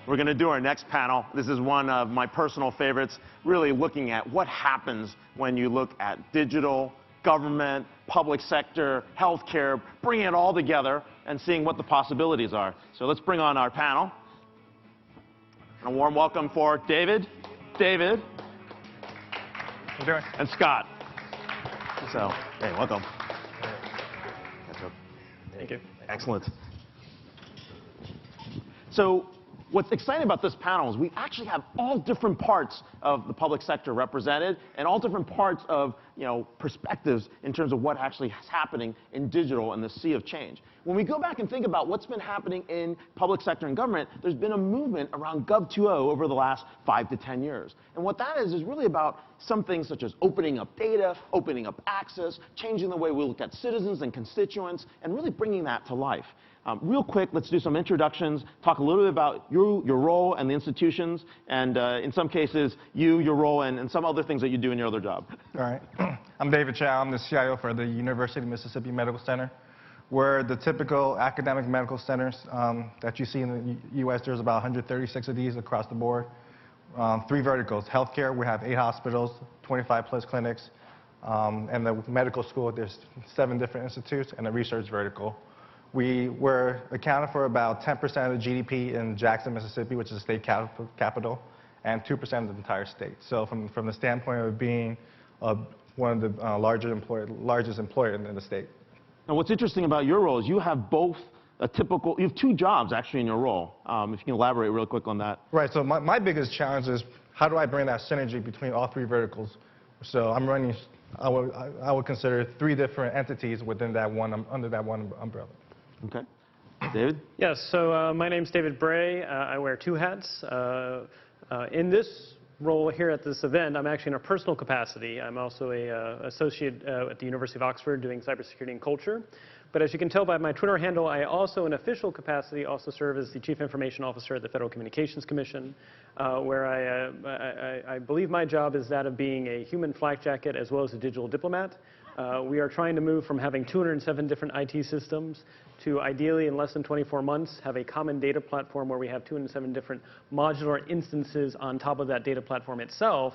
We're going to do our next panel. This is one of my personal favorites, really looking at what happens when you look at digital, government, public sector, healthcare, bringing it all together and seeing what the possibilities are. So let's bring on our panel. A warm welcome for David, and Scott. So, hey, welcome. Thank you. Excellent. So what's exciting about this panel is we actually have all different parts of the public sector represented and all different parts of perspectives in terms of what actually is happening in digital and the sea of change. When we go back and think about what's been happening in public sector and government, there's been a movement around Gov 2.0 over the last 5 to 10 years. And what that is really about some things such as opening up data, opening up access, changing the way we look at citizens and constituents, and really bringing that to life. Real quick, let's do some introductions, talk a little bit about your role and the institutions, and in some cases, your role and some other things that you do in your other job. All right. I'm David Chou. I'm the CIO for the University of Mississippi Medical Center. We're the typical academic medical centers that you see in the U.S. There's about 136 of these across the board. 3 verticals. Healthcare, we have 8 hospitals, 25+ clinics. And the medical school, there's 7 different institutes, and a research vertical. We were accounted for about 10% of the GDP in Jackson, Mississippi, which is the state capital, and 2% of the entire state. So from the standpoint of being one of the largest employer in the state. Now, what's interesting about your role is you have both you have 2 jobs actually in your role. If you can elaborate real quick on that. Right. So my biggest challenge is how do I bring that synergy between all 3 verticals? So I'm running, I would consider 3 different entities within that under that one umbrella. Okay. David? Yes, so my name's David Bray. I wear 2 hats. In this role here at this event, I'm actually in a personal capacity. I'm also an associate at the University of Oxford doing cybersecurity and culture. But as you can tell by my Twitter handle, I also, in official capacity, also serve as the Chief Information Officer at the Federal Communications Commission, where I believe my job is that of being a human flak jacket as well as a digital diplomat. We are trying to move from having 207 different IT systems to ideally in less than 24 months have a common data platform where we have 207 different modular instances on top of that data platform itself,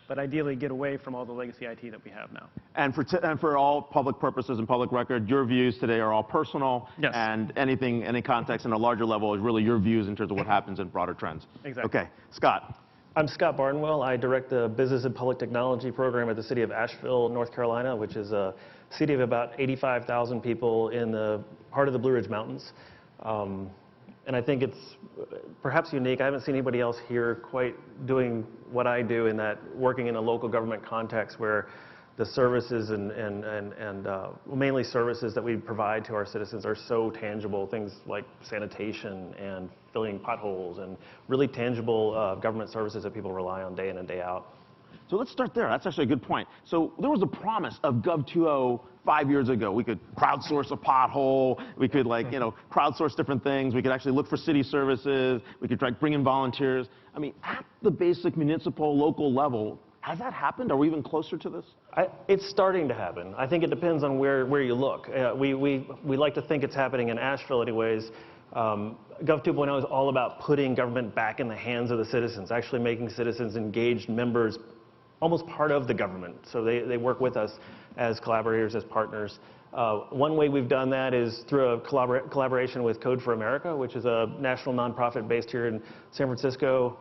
but ideally get away from all the legacy IT that we have now. And for all public purposes and public record, your views today are all personal. Yes. And any context in a larger level is really your views in terms of what happens in broader trends. Exactly. Okay, Scott. I'm Scott Barnwell. I direct the Business and Public Technology program at the city of Asheville, North Carolina, which is a city of about 85,000 people in the heart of the Blue Ridge Mountains. And I think it's perhaps unique. I haven't seen anybody else here quite doing what I do in that working in a local government context where the services and mainly services that we provide to our citizens are so tangible, things like sanitation and filling potholes and really tangible government services that people rely on day in and day out. So let's start there. That's actually a good point. So there was a promise of Gov 2.0 5 years ago. We could crowdsource a pothole. We could crowdsource different things. We could actually look for city services. We could bring in volunteers. I mean, at the basic municipal, local level, has that happened? Are we even closer to this? It's starting to happen. I think it depends on where you look. We like to think it's happening in Asheville anyways. Gov 2.0 is all about putting government back in the hands of the citizens, actually making citizens engaged members, almost part of the government. So they work with us as collaborators, as partners. One way we've done that is through a collaboration with Code for America, which is a national nonprofit based here in San Francisco.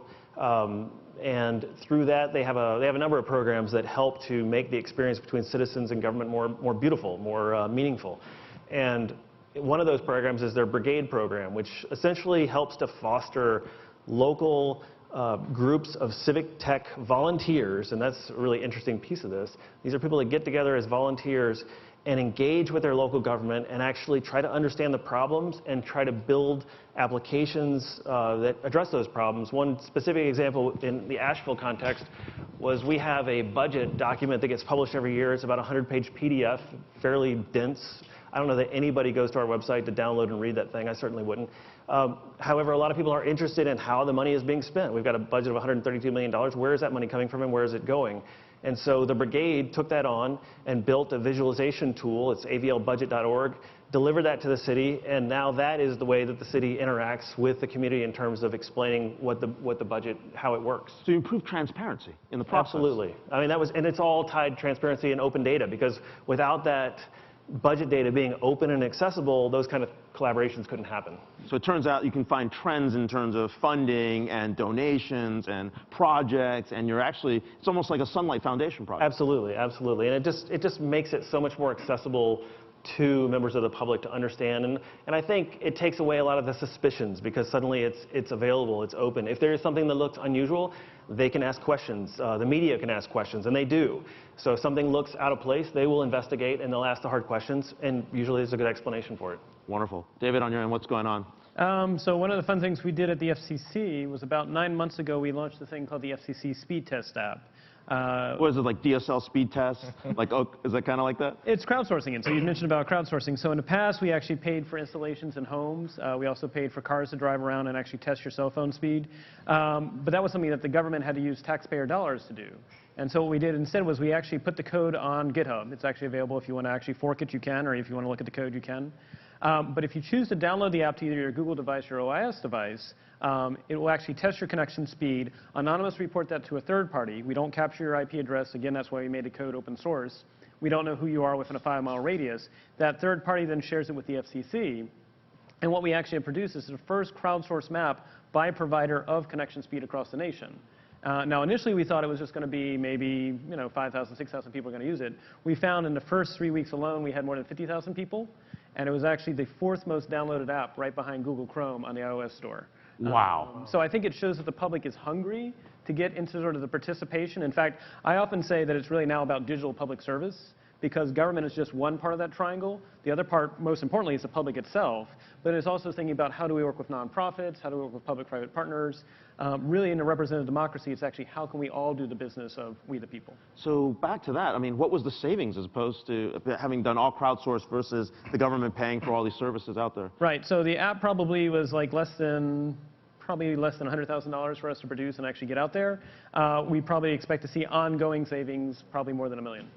And through that, they have a number of programs that help to make the experience between citizens and government more beautiful, more meaningful. And one of those programs is their Brigade program, which essentially helps to foster local groups of civic tech volunteers, and that's a really interesting piece of this. These are people that get together as volunteers and engage with their local government and actually try to understand the problems and try to build applications that address those problems. One specific example in the Asheville context was we have a budget document that gets published every year. It's about a 100-page PDF, fairly dense. I don't know that anybody goes to our website to download and read that thing. I certainly wouldn't. However, a lot of people are interested in how the money is being spent. We've got a budget of $132 million. Where is that money coming from and where is it going? And so the brigade took that on and built a visualization tool. It's avlbudget.org, delivered that to the city, and now that is the way that the city interacts with the community in terms of explaining what the budget, how it works. So you improve transparency in the process. Absolutely. I mean, and it's all tied to transparency and open data, because without that budget data being open and accessible, those kind of collaborations couldn't happen. So it turns out you can find trends in terms of funding and donations and projects, and it's almost like a Sunlight Foundation project. Absolutely, absolutely. And it just makes it so much more accessible to members of the public to understand. And I think it takes away a lot of the suspicions, because suddenly it's available, it's open. If there is something that looks unusual, they can ask questions. The media can ask questions, and they do. So if something looks out of place, they will investigate, and they'll ask the hard questions, and usually there's a good explanation for it. Wonderful. David, on your end, what's going on? So one of the fun things we did at the FCC was about 9 months ago, we launched a thing called the FCC Speed Test app. What is it, like DSL speed test? Like, oh, is it kind of like that? It's crowdsourcing it. So you mentioned about crowdsourcing. So in the past, we actually paid for installations in homes. We also paid for cars to drive around and actually test your cell phone speed. But that was something that the government had to use taxpayer dollars to do. And so what we did instead was we actually put the code on GitHub. It's actually available. If you want to actually fork it, you can, or if you want to look at the code, you can. But if you choose to download the app to either your Google device or OIS device, it will actually test your connection speed, anonymously report that to a third party. We don't capture your IP address. Again, that's why we made the code open source. We don't know who you are within a 5-mile radius. That third party then shares it with the FCC. And what we actually have produced is the first crowdsourced map by provider of connection speed across the nation. Now, initially, we thought it was just going to be maybe 5,000, 6,000 people are going to use it. We found in the first 3 weeks alone, we had more than 50,000 people. And it was actually the 4th most downloaded app right behind Google Chrome on the iOS store. Wow. So I think it shows that the public is hungry to get into sort of the participation. In fact, I often say that it's really now about digital public service, because government is just one part of that triangle. The other part, most importantly, is the public itself. But it's also thinking about how do we work with nonprofits, how do we work with public-private partners. Really, in a representative democracy, it's actually how can we all do the business of we the people. So back to that, I mean, what was the savings as opposed to having done all crowdsourced versus the government paying for all these services out there? Right. So the app probably was like less than $100,000 for us to produce and actually get out there. We probably expect to see ongoing savings, probably more than $1 million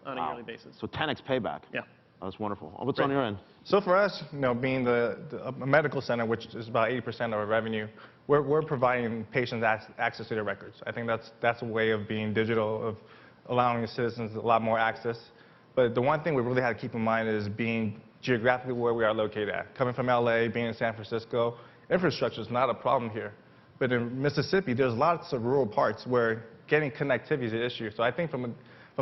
on a yearly basis. So 10x payback. Yeah. Oh, that's wonderful. What's on your end? So for us, being a medical center, which is about 80% of our revenue, we're providing patients access to their records. I think that's a way of being digital, of allowing citizens a lot more access. But the one thing we really had to keep in mind is being geographically where we are located at. Coming from LA, being in San Francisco, infrastructure is not a problem here. But in Mississippi, there's lots of rural parts where getting connectivity is an issue. So I think from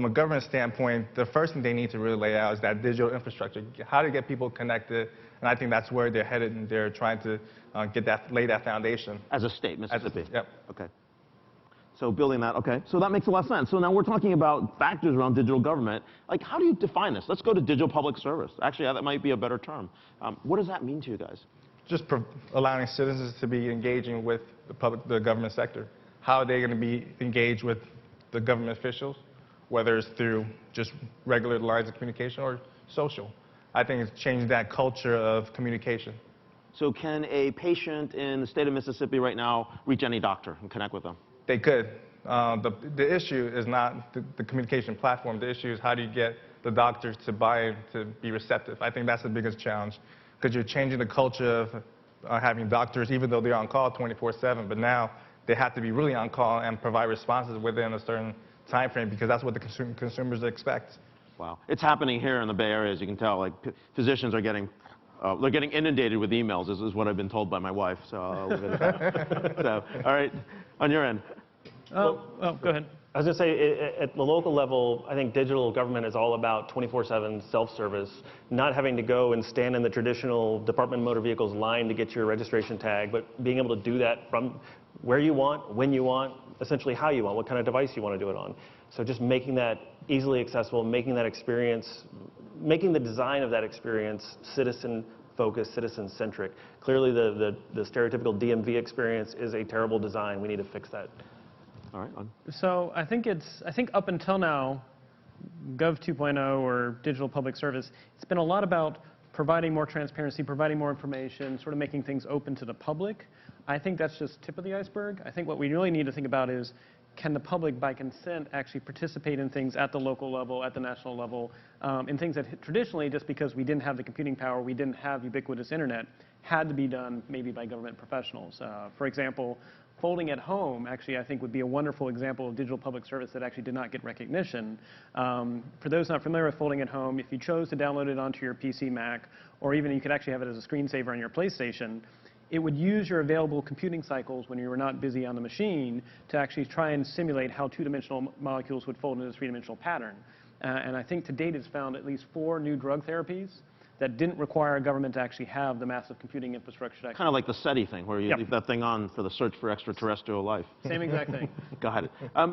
a government standpoint, the first thing they need to really lay out is that digital infrastructure, how to get people connected, and I think that's where they're headed, and they're trying to lay that foundation. As a state, Mississippi? Yep. Okay. So building that, okay. So that makes a lot of sense. So now we're talking about factors around digital government. Like, how do you define this? Let's go to digital public service. Actually, that might be a better term. What does that mean to you guys? Just allowing citizens to be engaging with the government sector. How are they going to be engaged with the government officials, whether it's through just regular lines of communication or social. I think it's changing that culture of communication. So can a patient in the state of Mississippi right now reach any doctor and connect with them? They could. The issue is not the communication platform. The issue is how do you get the doctors to buy in, to be receptive. I think that's the biggest challenge, because you're changing the culture of having doctors, even though they're on call 24/7, but now they have to be really on call and provide responses within a certain time frame, because that's what the consumers expect. Wow. It's happening here in the Bay Area, as you can tell. Like, physicians are getting they're getting inundated with emails, is what I've been told by my wife. So I'll leave it at that. So, all right, on your end. Go ahead. I was going to say, at the local level, I think digital government is all about 24/7 self-service, not having to go and stand in the traditional Department of Motor Vehicles line to get your registration tag, but being able to do that from where you want, when you want, essentially how you want, what kind of device you want to do it on. So just making that easily accessible, making that experience, making the design of that experience citizen-focused, citizen-centric. Clearly, the stereotypical DMV experience is a terrible design. We need to fix that. All right. So I think up until now, Gov 2.0 or digital public service, it's been a lot about providing more transparency, providing more information, sort of making things open to the public. I think that's just tip of the iceberg. I think what we really need to think about is can the public, by consent, actually participate in things at the local level, at the national level, in things that traditionally, just because we didn't have the computing power, we didn't have ubiquitous internet, had to be done maybe by government professionals. For example, folding at home, actually, I think would be a wonderful example of digital public service that actually did not get recognition. For those not familiar with folding at home, if you chose to download it onto your PC, Mac, or even you could actually have it as a screensaver on your PlayStation, it would use your available computing cycles when you were not busy on the machine to actually try and simulate how two-dimensional molecules would fold into a three-dimensional pattern. And I think to date it's found at least 4 new drug therapies that didn't require a government to actually have the massive computing infrastructure. To Kind of like the SETI thing, where you Yep. leave that thing on for the search for extraterrestrial life. Same exact thing. Got it.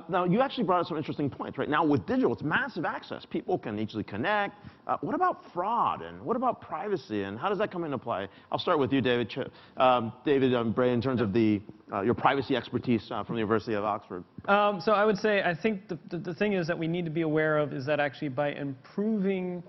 Now, you actually brought up some interesting points, right? Now, with digital, it's massive access. People can easily connect. What about fraud, and what about privacy, and how does that come into play? I'll start with you, David. David Bray, in terms of your privacy expertise from the University of Oxford. So I would say, I think the thing is that we need to be aware of is that actually by improving,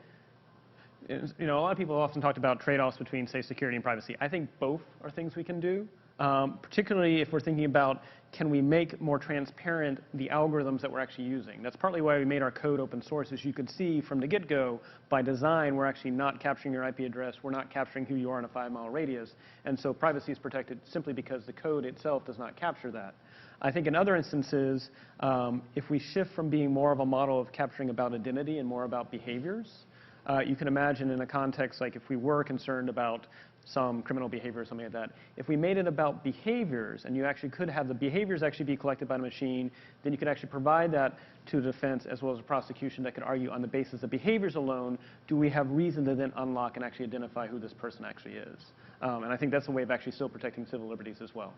you know, a lot of people often talked about trade-offs between, say, security and privacy. I think both are things we can do, particularly if we're thinking about, can we make more transparent the algorithms that we're actually using? That's partly why we made our code open source. As you could see from the get-go, by design, we're actually not capturing your IP address. We're not capturing who you are in a 5-mile radius. And so privacy is protected simply because the code itself does not capture that. I think in other instances, if we shift from being more of a model of capturing about identity and more about behaviors, you can imagine in a context like if we were concerned about some criminal behavior or something like that, if we made it about behaviors and you actually could have the behaviors actually be collected by the machine, then you could actually provide that to the defense as well as a prosecution that could argue on the basis of behaviors alone, do we have reason to then unlock and actually identify who this person actually is? And I think that's a way of actually still protecting civil liberties as well.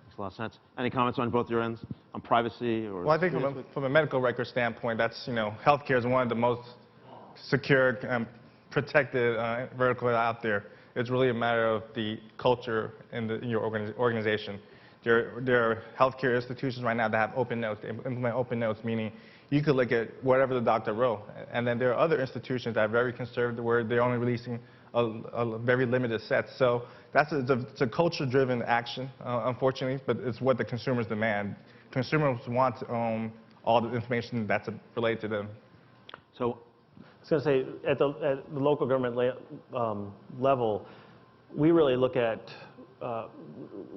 Makes a lot of sense. Any comments on both your ends, on privacy? Or Well, I think from a medical record standpoint, that's, healthcare is one of the most secure and protected vertical out there. It's really a matter of the culture in your organization. There are healthcare institutions right now that have open notes. They implement open notes, meaning you could look at whatever the doctor wrote. And then there are other institutions that are very conservative where they're only releasing a very limited set. So it's a culture-driven action, unfortunately, but it's what the consumers demand. Consumers want to own all the information that's related to them. So, I was going to say, at the local government level, we really look at,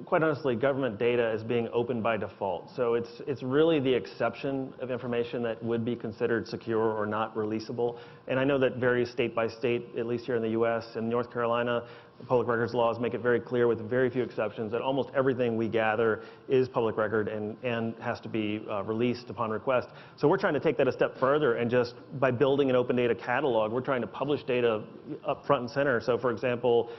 quite honestly, government data as being open by default. So it's really the exception of information that would be considered secure or not releasable. And I know that varies state by state, at least here in the US. In North Carolina, the public records laws make it very clear, with very few exceptions, that almost everything we gather is public record and has to be released upon request. So we're trying to take that a step further, and just by building an open data catalog, we're trying to publish data up front and center. So for example,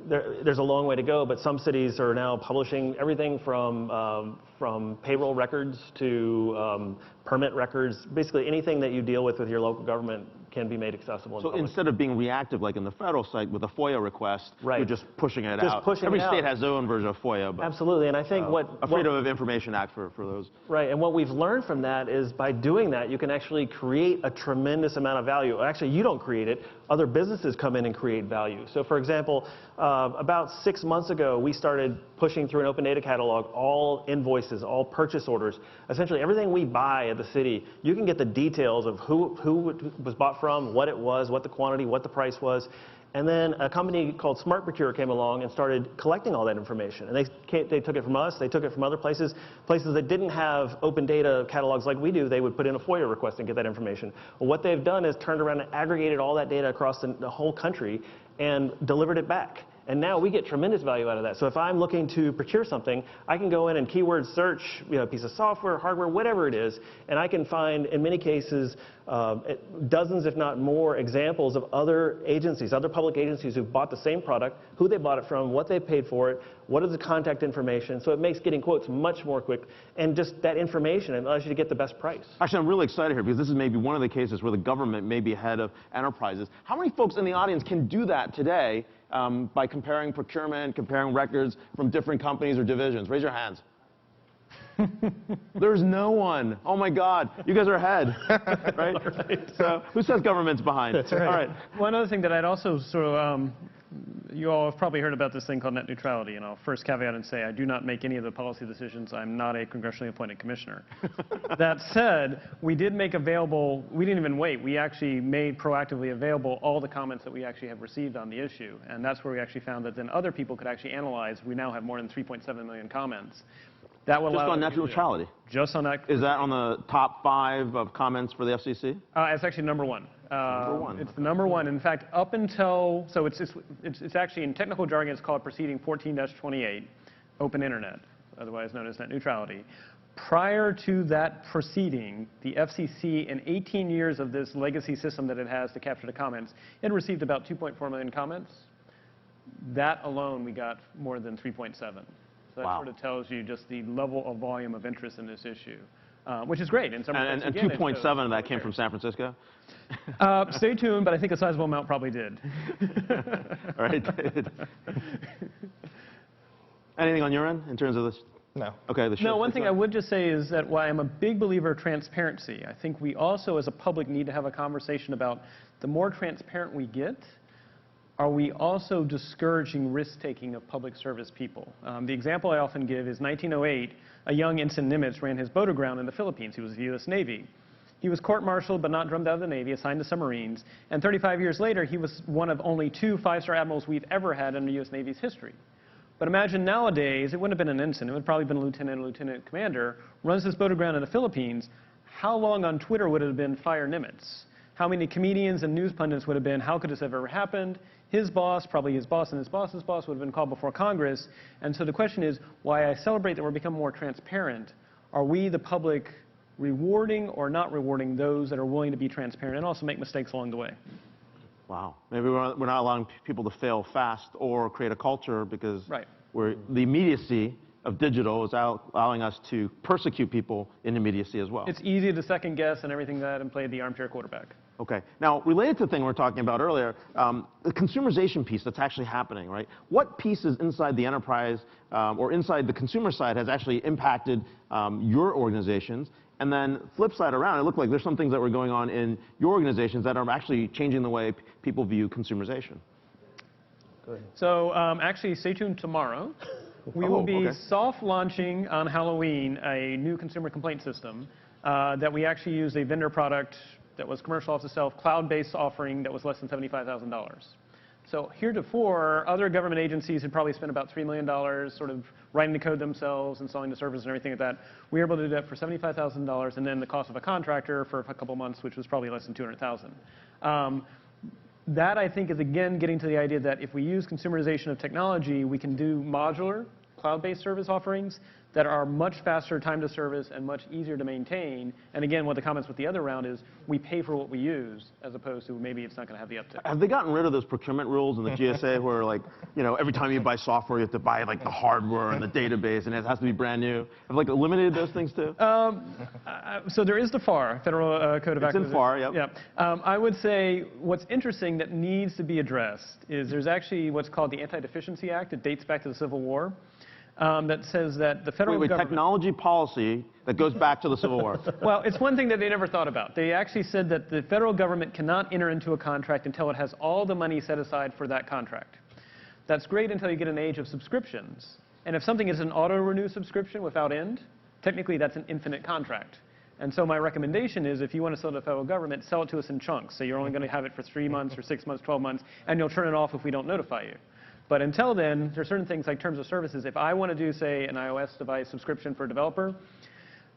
there's a long way to go, but some cities are now publishing everything from payroll records to permit records. Basically anything that you deal with your local government can be made accessible. So instead of being reactive like in the federal site with a FOIA request, right, you're just pushing it just out. Pushing Every it state out. has their own version of FOIA. But, absolutely, and I think a Freedom of Information Act for those. Right, and what we've learned from that is by doing that, you can actually create a tremendous amount of value. Actually, you don't create it. Other businesses come in and create value. So for example, about 6 months ago, we started pushing through an open data catalog all invoices, all purchase orders. Essentially, everything we buy at the city, you can get the details of who it was bought from, what it was, what the quantity, what the price was. And then a company called Smart Procure came along and started collecting all that information. And they took it from us, they took it from other places. Places that didn't have open data catalogs like we do, they would put in a FOIA request and get that information. Well, what they've done is turned around and aggregated all that data across the whole country and delivered it back. And now we get tremendous value out of that. So if I'm looking to procure something, I can go in and keyword search, a piece of software, hardware, whatever it is, and I can find, in many cases, dozens, if not more, examples of other agencies, other public agencies who bought the same product, who they bought it from, what they paid for it, what is the contact information. So it makes getting quotes much more quick, and just that information allows you to get the best price. Actually, I'm really excited here because this is maybe one of the cases where the government may be ahead of enterprises. How many folks in the audience can do that today by comparing procurement, comparing records from different companies or divisions? Raise your hands. There's no one. Oh my God, you guys are ahead, right? Right. So who says government's behind? That's right. All right. One other thing that I'd also sort of you all have probably heard about this thing called net neutrality, and I'll first caveat and say I do not make any of the policy decisions. I'm not a congressionally appointed commissioner. That said, we did make available, we didn't even wait, we actually made proactively available all the comments that we actually have received on the issue, and that's where we actually found that then other people could actually analyze. We now have more than 3.7 million comments. That will Just allow on net neutrality? Just on that. Is that on the top 5 of comments for the FCC? It's actually number 1. Number 1. It's the number 1. In fact, up until, so it's actually in technical jargon, it's called Proceeding 14-28, Open Internet, otherwise known as net neutrality. Prior to that proceeding, the FCC, in 18 years of this legacy system that it has to capture the comments, it received about 2.4 million comments. That alone, we got more than 3.7. So that sort of tells you just the level of volume of interest in this issue, which is great. In some and 2.7 of that came from San Francisco? Stay tuned, but I think a sizable amount probably did. All right, David. Anything on your end in terms of this? No. Okay. No, one thing I would just say is that while I'm a big believer of transparency, I think we also as a public need to have a conversation about the more transparent we get, are we also discouraging risk-taking of public service people? The example I often give is 1908, a young Ensign Nimitz ran his boat aground in the Philippines. He was the U.S. Navy. He was court-martialed but not drummed out of the Navy, assigned to submarines, and 35 years later, he was one of only 2 5-star admirals we've ever had in the U.S. Navy's history. But imagine nowadays, it wouldn't have been an ensign, it would probably have been a lieutenant or lieutenant commander, runs this boat aground in the Philippines. How long on Twitter would it have been fire Nimitz? How many comedians and news pundits would have been, how could this have ever happened? His boss, probably his boss and his boss's boss would have been called before Congress. And so the question is, why I celebrate that we're becoming more transparent, are we, the public, rewarding or not rewarding those that are willing to be transparent and also make mistakes along the way? Wow. Maybe we're not allowing people to fail fast or create a culture because the immediacy of digital is allowing us to persecute people in immediacy as well. It's easy to second guess and everything that and play the armchair quarterback. Okay. Now, related to the thing we were talking about earlier, the consumerization piece that's actually happening, right? What pieces inside the enterprise or inside the consumer side has actually impacted your organizations? And then flip side around, it looked like there's some things that were going on in your organizations that are actually changing the way people view consumerization. Go ahead. So actually, stay tuned tomorrow. We will be soft launching on Halloween a new consumer complaint system that we actually use a vendor product that was commercial off the shelf, cloud-based offering that was less than $75,000. So heretofore, other government agencies had probably spent about $3 million sort of writing the code themselves, installing the servers and everything like that. We were able to do that for $75,000 and then the cost of a contractor for a couple months, which was probably less than $200,000. That, I think, is again getting to the idea that if we use consumerization of technology, we can do modular, cloud-based service offerings that are much faster time to service and much easier to maintain. And again, one of the comments with the other round is we pay for what we use as opposed to maybe it's not going to have the uptick. Have they gotten rid of those procurement rules in the GSA where, like, you know, every time you buy software, you have to buy, like, the hardware and the database, and it has to be brand new? Have, like, eliminated those things, too? So there is the FAR, Federal Code of Acquisition. It's in FAR, yep. Yeah. I would say what's interesting that needs to be addressed is there's actually what's called the Anti-Deficiency Act. It dates back to the Civil War. That says that the federal government... technology policy that goes back to the Civil War. Well, it's one thing that they never thought about. They actually said that the federal government cannot enter into a contract until it has all the money set aside for that contract. That's great until you get an age of subscriptions. And if something is an auto-renew subscription without end, technically that's an infinite contract. And so my recommendation is if you want to sell to the federal government, sell it to us in chunks. So you're only going to have it for 3 months or 6 months, 12 months, and you'll turn it off if we don't notify you. But until then, there are certain things like terms of services. If I want to do, say, an iOS device subscription for a developer,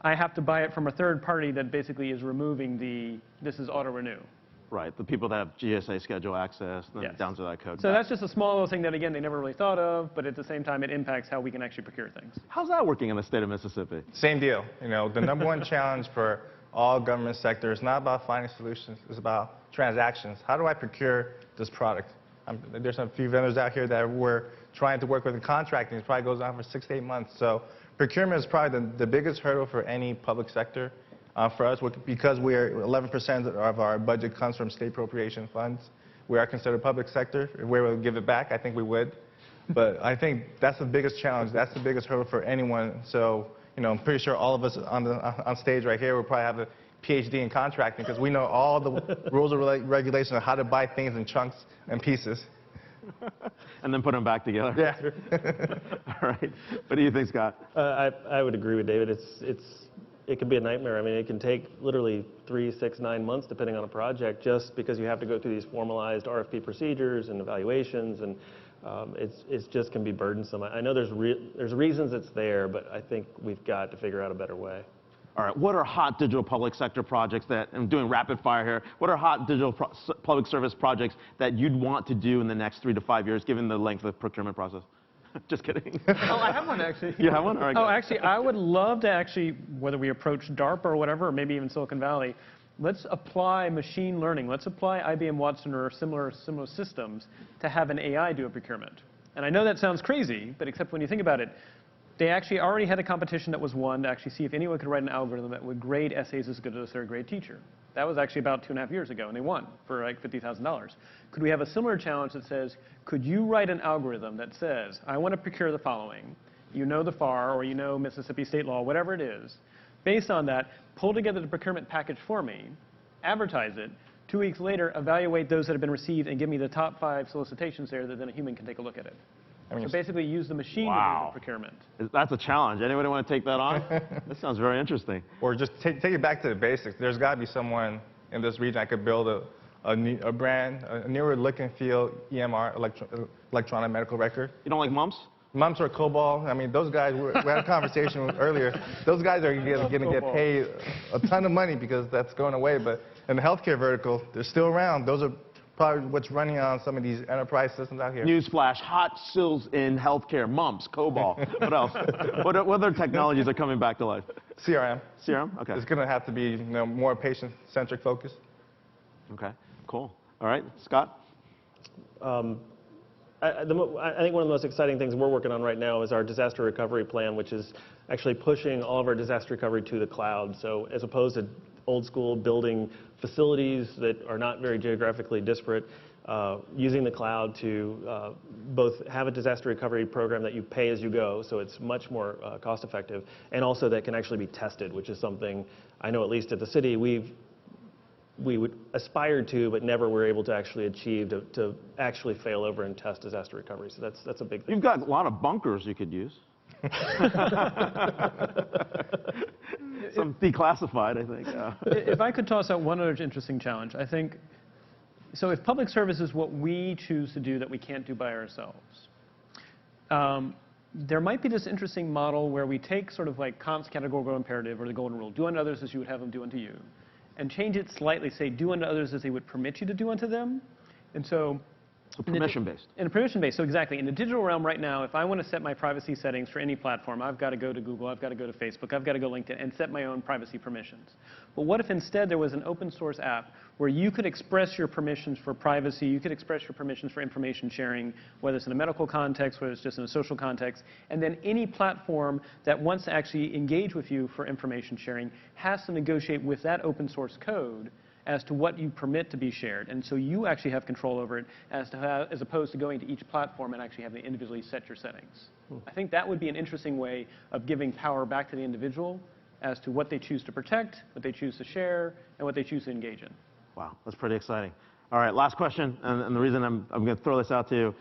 I have to buy it from a third party that basically is removing this is auto-renew. Right, the people that have GSA Schedule Access, and then down to that code. So that's just a small little thing that, again, they never really thought of, but at the same time, it impacts how we can actually procure things. How's that working in the state of Mississippi? Same deal. You know, the number one challenge for all government sectors is not about finding solutions, it's about transactions. How do I procure this product? There's a few vendors out here that we're trying to work with in contracting. It probably goes on for 6 to 8 months. So procurement is probably the biggest hurdle for any public sector for us because we're 11% of our budget comes from state appropriation funds. We are considered public sector. If we were to give it back, I think we would. But I think that's the biggest challenge. That's the biggest hurdle for anyone. So, you know, I'm pretty sure all of us on stage right here will probably have a PhD in contracting because we know all the rules and regulations on how to buy things in chunks and pieces. and then put them back together. Yeah. All right. What do you think, Scott? I would agree with David. It can be a nightmare. I mean, it can take literally 3, 6, 9 months, depending on a project, just because you have to go through these formalized RFP procedures and evaluations, and it's just can be burdensome. I know there's reasons it's there, but I think we've got to figure out a better way. All right, what are hot digital public sector projects that, I'm doing rapid fire here, what are hot digital public service projects that you'd want to do in the next 3 to 5 years, given the length of the procurement process? Just kidding. Oh, I have one, actually. You have one? All right, oh, actually, I would love to actually, whether we approach DARPA or whatever, or maybe even Silicon Valley, let's apply machine learning. Let's apply IBM Watson or similar systems to have an AI do a procurement. And I know that sounds crazy, but except when you think about it, they actually already had a competition that was won to actually see if anyone could write an algorithm that would grade essays as good as a third-grade teacher. That was actually about 2.5 years ago, and they won for like $50,000. Could we have a similar challenge that says, could you write an algorithm that says, I want to procure the following. You know the FAR, or you know Mississippi state law, whatever it is. Based on that, pull together the procurement package for me, advertise it, 2 weeks later, evaluate those that have been received, and give me the top 5 solicitations there that then a human can take a look at it. I mean, so basically use the machine to do the procurement. That's a challenge. Anybody want to take that on? That sounds very interesting. Or just take it back to the basics. There's got to be someone in this region that could build a brand, a newer look and feel EMR, electronic medical record. You don't like mumps? Mumps or COBOL. I mean, those guys, we had a conversation earlier. Those guys are going to get paid a ton of money because that's going away. But in the healthcare vertical, they're still around. Those are probably what's running on some of these enterprise systems out here. Newsflash, hot skills in healthcare, mumps, COBOL. What else? What other technologies are coming back to life? CRM. CRM? Okay. It's going to have to be more patient-centric focus. Okay, cool. All right, Scott? I think one of the most exciting things we're working on right now is our disaster recovery plan, which is actually pushing all of our disaster recovery to the cloud. So as opposed to old school building facilities that are not very geographically disparate, using the cloud to both have a disaster recovery program that you pay as you go, so it's much more cost effective, and also that can actually be tested, which is something I know at least at the city we would aspire to, but never were able to actually achieve to actually fail over and test disaster recovery. So that's a big thing. You've got a lot of bunkers you could use. Some declassified, I think. If I could toss out one other interesting challenge, I think, so if public service is what we choose to do that we can't do by ourselves, there might be this interesting model where we take sort of like Kant's categorical imperative or the golden rule, do unto others as you would have them do unto you, and change it slightly, say do unto others as they would permit you to do unto them. And so permission-based. In a permission-based, so exactly. In the digital realm right now, if I want to set my privacy settings for any platform, I've got to go to Google, I've got to go to Facebook, I've got to go LinkedIn and set my own privacy permissions. But what if instead there was an open source app where you could express your permissions for privacy, you could express your permissions for information sharing, whether it's in a medical context, whether it's just in a social context, and then any platform that wants to actually engage with you for information sharing has to negotiate with that open source code as to what you permit to be shared. And so you actually have control over it as opposed to going to each platform and actually having to individually set your settings. I think that would be an interesting way of giving power back to the individual as to what they choose to protect, what they choose to share, and what they choose to engage in. Wow, that's pretty exciting. All right, last question, and the reason I'm going to throw this out to you.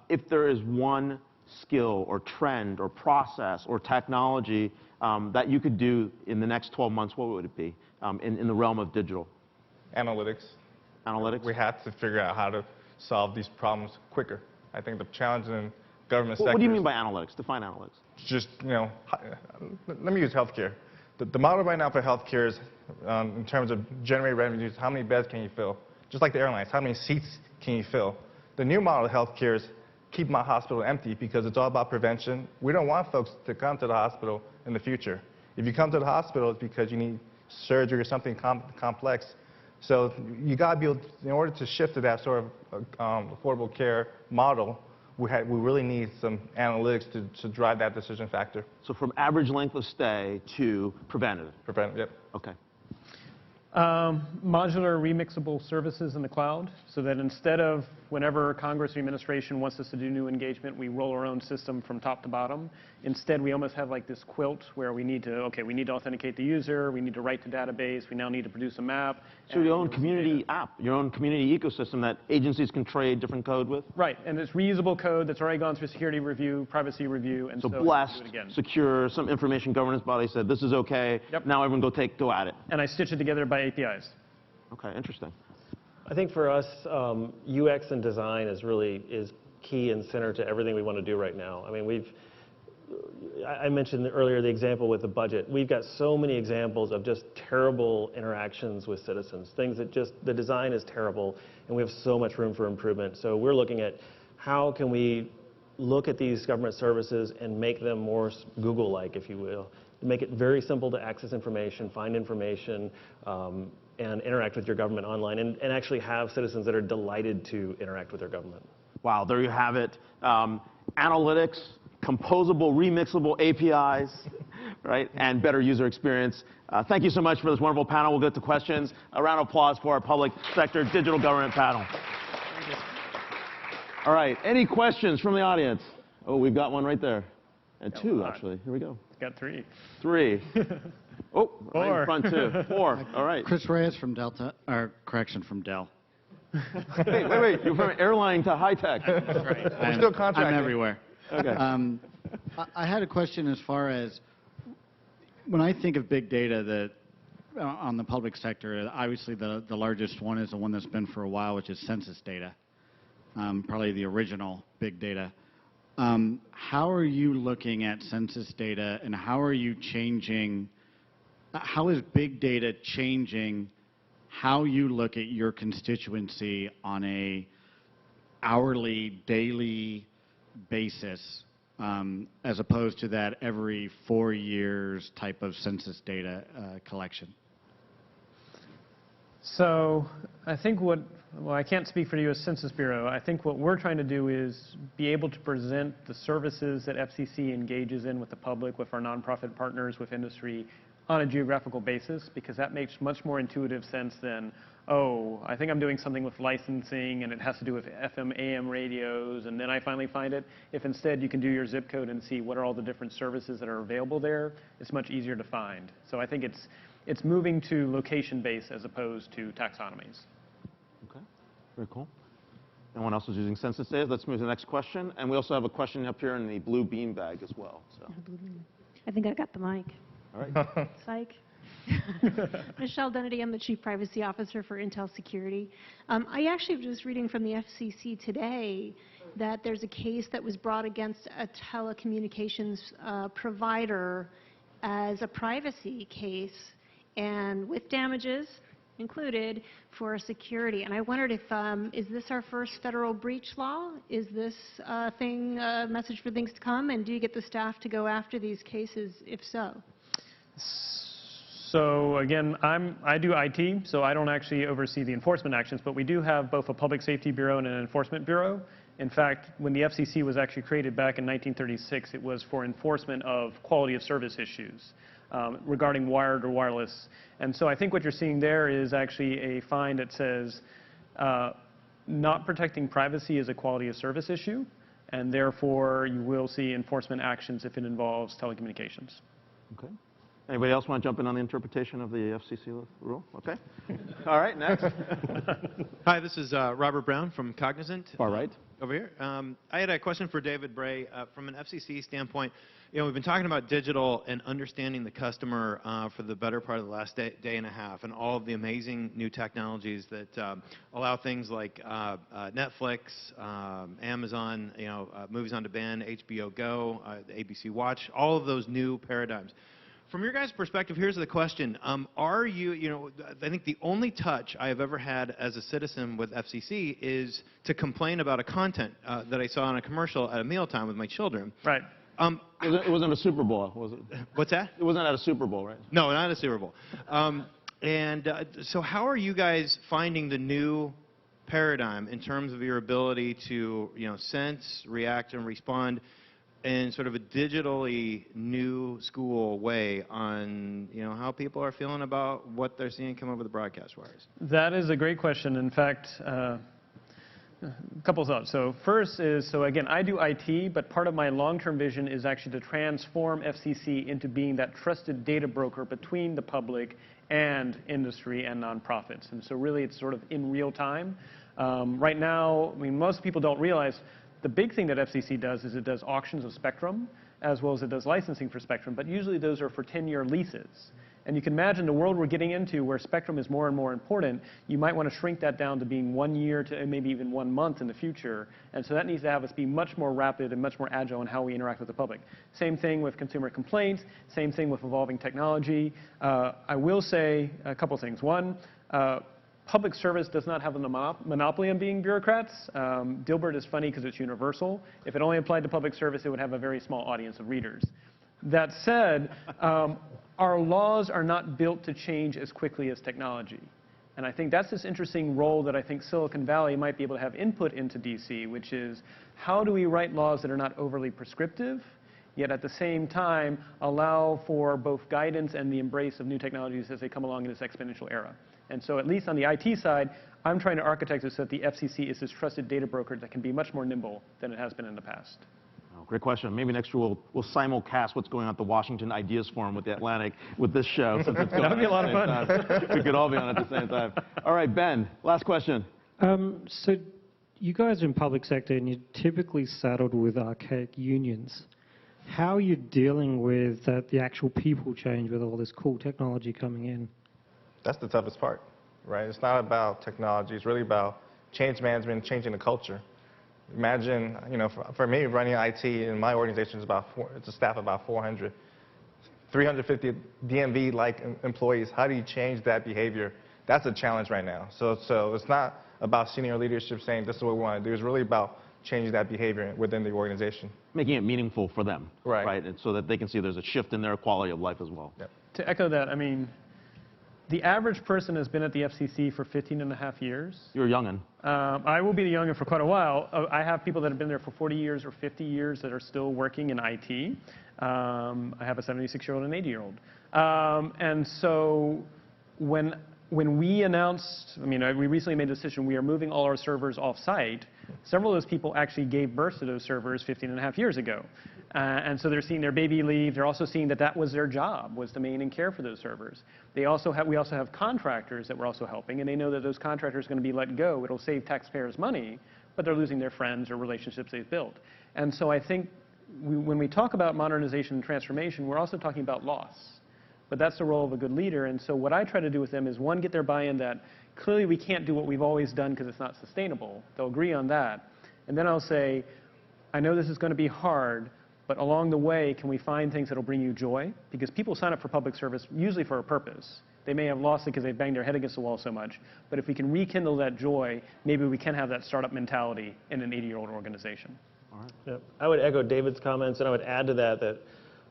If there is one skill or trend or process or technology that you could do in the next 12 months, what would it be in the realm of digital? Analytics. Analytics? We have to figure out how to solve these problems quicker. I think the challenge in government sector. What do you mean by analytics? Define analytics. Just, let me use healthcare. The model right now for healthcare is, in terms of generating revenues, how many beds can you fill? Just like the airlines, how many seats can you fill? The new model of healthcare is keep my hospital empty because it's all about prevention. We don't want folks to come to the hospital in the future. If you come to the hospital, it's because you need surgery or something complex. So you got to be able, in order to shift to that sort of affordable care model, we really need some analytics to drive that decision factor. So from average length of stay to preventative. Preventative, yep. Okay. Modular remixable services in the cloud, so that instead of whenever Congress or administration wants us to do new engagement, we roll our own system from top to bottom. Instead, we almost have like this quilt where we need to, we need to authenticate the user, we need to write to database, we now need to produce a map. So your own community app, your own community ecosystem that agencies can trade different code with? Right, and it's reusable code that's already gone through security review, privacy review, and so blessed, do it again. secure, some information governance body said this is okay, Yep. Now everyone go at it. And I stitch it together by APIs. Okay, interesting. I think for us, UX and design is key and center to everything we want to do right now. I mean, I mentioned earlier the example with the budget. We've got so many examples of just terrible interactions with citizens, things that the design is terrible, and we have so much room for improvement. So we're looking at how can we look at these government services and make them more Google-like, if you will, make it very simple to access information, find information, and interact with your government online, and actually have citizens that are delighted to interact with their government. Wow, there you have it. Analytics, composable, remixable APIs, right, and better user experience. Thank you so much for this wonderful panel. We'll get to questions. A round of applause for our public sector digital government panel. Thank you. All right, any questions from the audience? Oh, we've got one right there. And two, actually. Here we go. Got three. Three. Oh, right in front too. Four. All right. Chris Reyes from from Dell. Wait. You're from airline to high tech. That's right. We're still contracted. I'm everywhere. Okay. I had a question as far as when I think of big data on the public sector, obviously the largest one is the one that's been for a while, which is census data, probably the original big data. How are you looking at census data, and how are you how is big data changing how you look at your constituency on a hourly, daily basis, as opposed to that every 4 years type of census data collection? So I think well, I can't speak for the U.S. Census Bureau. I think what we're trying to do is be able to present the services that FCC engages in with the public, with our nonprofit partners, with industry, on a geographical basis, because that makes much more intuitive sense than, oh, I think I'm doing something with licensing and it has to do with FM, AM radios, and then I finally find it. If instead you can do your zip code and see what are all the different services that are available there, it's much easier to find. So I think it's moving to location-based as opposed to taxonomies. Okay, very cool. No one else is using census data. Let's move to the next question. And we also have a question up here in the blue bean bag as well. So. I think I got the mic. All right. Psych. Michelle Dennedy, I'm the Chief Privacy Officer for Intel Security. I actually was just reading from the FCC today that there's a case that was brought against a telecommunications provider as a privacy case, and with damages included for security. And I wondered if, is this our first federal breach law? Is this a message for things to come? And do you get the staff to go after these cases, if so? So again, I do IT, so I don't actually oversee the enforcement actions, but we do have both a public safety bureau and an enforcement bureau. In fact, when the FCC was actually created back in 1936, it was for enforcement of quality of service issues regarding wired or wireless. And so I think what you're seeing there is actually a fine that says not protecting privacy is a quality of service issue, and therefore you will see enforcement actions if it involves telecommunications. Okay. Anybody else want to jump in on the interpretation of the FCC rule? Okay. All right, next. Hi, this is Robert Brown from Cognizant. Far right. Over here. I had a question for David Bray. From an FCC standpoint, we've been talking about digital and understanding the customer for the better part of the last day and a half, and all of the amazing new technologies that allow things like Netflix, Amazon, movies on demand, HBO Go, the ABC Watch, all of those new paradigms. From your guys' perspective, here's the question. Are you, I think the only touch I have ever had as a citizen with FCC is to complain about a content that I saw on a commercial at a mealtime with my children. Right. It wasn't a Super Bowl, was it? What's that? It wasn't at a Super Bowl, right? No, not a Super Bowl. So how are you guys finding the new paradigm in terms of your ability to, sense, react, and respond in sort of a digitally new school way on, how people are feeling about what they're seeing come over the broadcast wires? That is a great question. In fact, a couple thoughts. So first is, so again, I do IT, but part of my long-term vision is actually to transform FCC into being that trusted data broker between the public and industry and nonprofits. And so really it's sort of in real time. Right now, I mean, most people don't realize the big thing that FCC does is it does auctions of spectrum, as well as it does licensing for spectrum, but usually those are for 10-year leases. And you can imagine the world we're getting into where spectrum is more and more important, you might want to shrink that down to being 1 year to maybe even 1 month in the future. And so that needs to have us be much more rapid and much more agile in how we interact with the public. Same thing with consumer complaints, same thing with evolving technology. I will say a couple things. One, public service does not have a monopoly on being bureaucrats. Dilbert is funny because it's universal. If it only applied to public service, it would have a very small audience of readers. That said, our laws are not built to change as quickly as technology. And I think that's this interesting role that I think Silicon Valley might be able to have input into DC, which is how do we write laws that are not overly prescriptive, yet at the same time allow for both guidance and the embrace of new technologies as they come along in this exponential era. And so at least on the IT side, I'm trying to architect this so that the FCC is this trusted data broker that can be much more nimble than it has been in the past. Oh, great question. Maybe next year we'll simulcast what's going on at the Washington Ideas Forum with the Atlantic with this show. Since it's going That would be a lot of fun. We could all be on at the same time. All right, Ben, last question. So you guys are in public sector and you're typically saddled with archaic unions. How are you dealing with the actual people change with all this cool technology coming in? That's the toughest part, right? It's not about technology. It's really about change management, changing the culture. Imagine, for me, running IT in my organization is it's a staff of about 400. 350 DMV-like employees. How do you change that behavior? That's a challenge right now. So it's not about senior leadership saying this is what we want to do. It's really about changing that behavior within the organization. Making it meaningful for them, right? And so that they can see there's a shift in their quality of life as well. Yep. To echo that, I mean, the average person has been at the FCC for 15.5 years. You're a young'un. I will be the young'un for quite a while. I have people that have been there for 40 years or 50 years that are still working in IT. I have a 76-year-old and an 80-year-old. And so when we announced, we recently made a decision, we are moving all our servers off-site. Several of those people actually gave birth to those servers 15.5 years ago. And so they're seeing their baby leave. They're also seeing that was their job, was to maintain and care for those servers. We also have contractors that we're also helping, and they know that those contractors are going to be let go. It'll save taxpayers money, but they're losing their friends or relationships they've built. And so I think when we talk about modernization and transformation, we're also talking about loss. But that's the role of a good leader. And so what I try to do with them is, one, get their buy-in that clearly we can't do what we've always done because it's not sustainable. They'll agree on that. And then I'll say, I know this is going to be hard, but along the way, can we find things that will bring you joy? Because people sign up for public service usually for a purpose. They may have lost it because they banged their head against the wall so much. But if we can rekindle that joy, maybe we can have that startup mentality in an 80-year-old organization. All right. Yep. I would echo David's comments, and I would add to that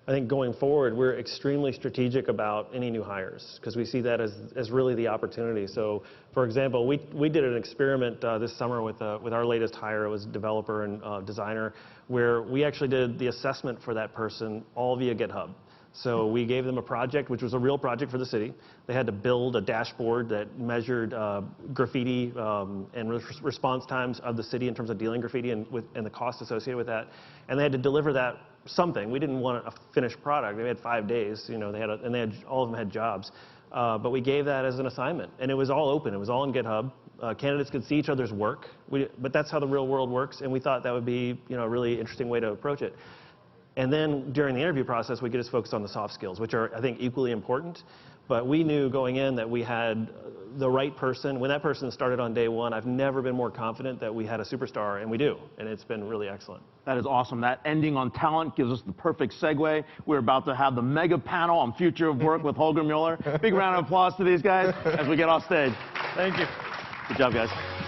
I think going forward, we're extremely strategic about any new hires because we see that as really the opportunity. So, for example, we did an experiment this summer with our latest hire. It was a developer and designer, where we actually did the assessment for that person all via GitHub. So we gave them a project, which was a real project for the city. They had to build a dashboard that measured graffiti and response times of the city in terms of dealing graffiti and the cost associated with that. And they had to deliver that something. We didn't want a finished product. They had 5 days. All of them had jobs. But we gave that as an assignment, and it was all open. It was all on GitHub. Candidates could see each other's work. But that's how the real world works, and we thought that would be a really interesting way to approach it. And then during the interview process, we could just focus on the soft skills, which are, I think, equally important. But we knew going in that we had the right person. When that person started on day one, I've never been more confident that we had a superstar, and we do. And it's been really excellent. That is awesome. That ending on talent gives us the perfect segue. We're about to have the mega panel on future of work with Holger Mueller. Big round of applause to these guys as we get off stage. Thank you. Good job, guys.